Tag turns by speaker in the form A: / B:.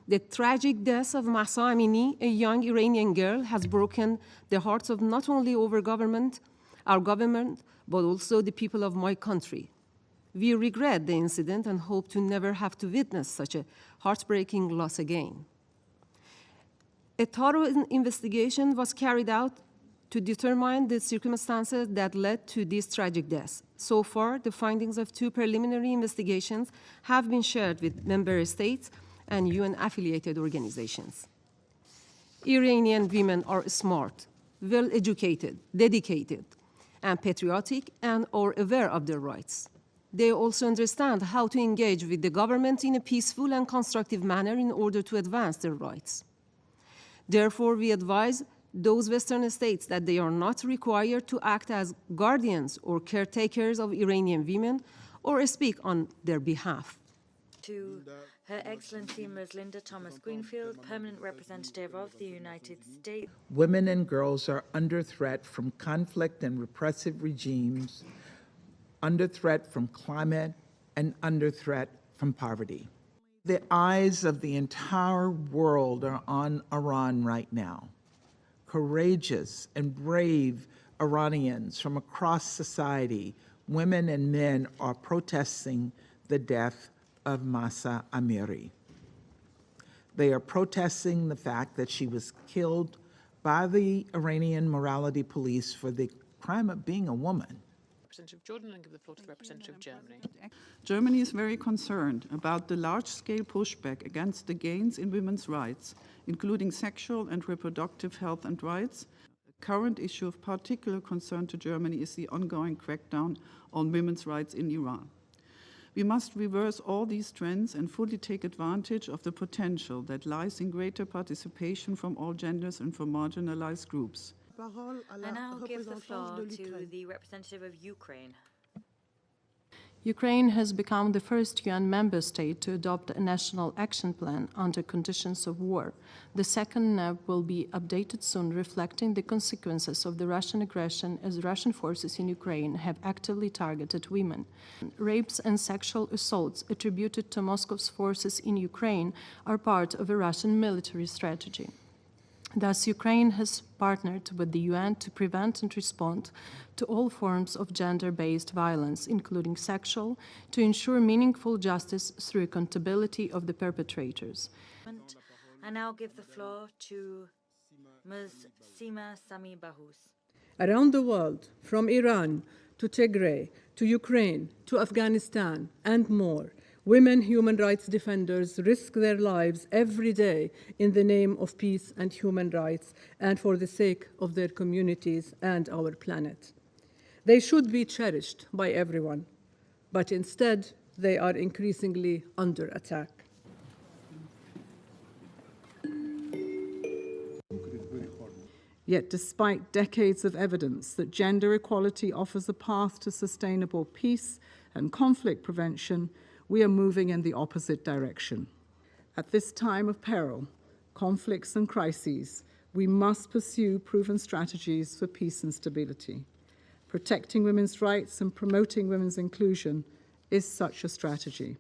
A: The tragic death of Mahsa Amini, a young Iranian girl, has broken the hearts of not only our government, but also the people of my country. We regret the incident and hope to never have to witness such a heartbreaking loss again. A thorough investigation was carried out to determine the circumstances that led to these tragic deaths. So far, the findings of 2 preliminary investigations have been shared with member states and UN-affiliated organizations. Iranian women are smart, well-educated, dedicated, and patriotic, and are aware of their rights. They also understand how to engage with the government in a peaceful and constructive manner in order to advance their rights. Therefore, we advise those Western states that they are not required to act as guardians or caretakers of Iranian women or speak on their behalf.
B: To Her Excellency Ms. Linda Thomas-Greenfield, Permanent Representative of the United States.
C: Women and girls are under threat from conflict and repressive regimes, under threat from climate, and under threat from poverty. The eyes of the entire world are on Iran right now. Courageous and brave Iranians from across society, women and men, are protesting the death of Mahsa Amini. They are protesting the fact that she was killed by the Iranian morality police for the crime of being a woman.
D: Representative Jordan, and give the floor to the representative of Germany.
E: Germany is very concerned about the large-scale pushback against the gains in women's rights, including sexual and reproductive health and rights. A current issue of particular concern to Germany is the ongoing crackdown on women's rights in Iran. We must reverse all these trends and fully take advantage of the potential that lies in greater participation from all genders and from marginalized groups.
B: I now give the floor to the representative of Ukraine.
F: Ukraine has become the first UN member state to adopt a national action plan under conditions of war. The second NAP will be updated soon, reflecting the consequences of the Russian aggression, as Russian forces in Ukraine have actively targeted women. Rapes and sexual assaults attributed to Moscow's forces in Ukraine are part of a Russian military strategy. Thus, Ukraine has partnered with the UN to prevent and respond to all forms of gender-based violence, including sexual, to ensure meaningful justice through accountability of the perpetrators.
B: I now give the floor to Ms. Sima Sami Bahous.
G: Around the world, from Iran to Tigray, to Ukraine, to Afghanistan, and more, women human rights defenders risk their lives every day in the name of peace and human rights and for the sake of their communities and our planet. They should be cherished by everyone, but instead they are increasingly under attack. Yet, despite decades of evidence that gender equality offers a path to sustainable peace and conflict prevention, we are moving in the opposite direction. At this time of peril, conflicts and crises, we must pursue proven strategies for peace and stability. Protecting women's rights and promoting women's inclusion is such a strategy.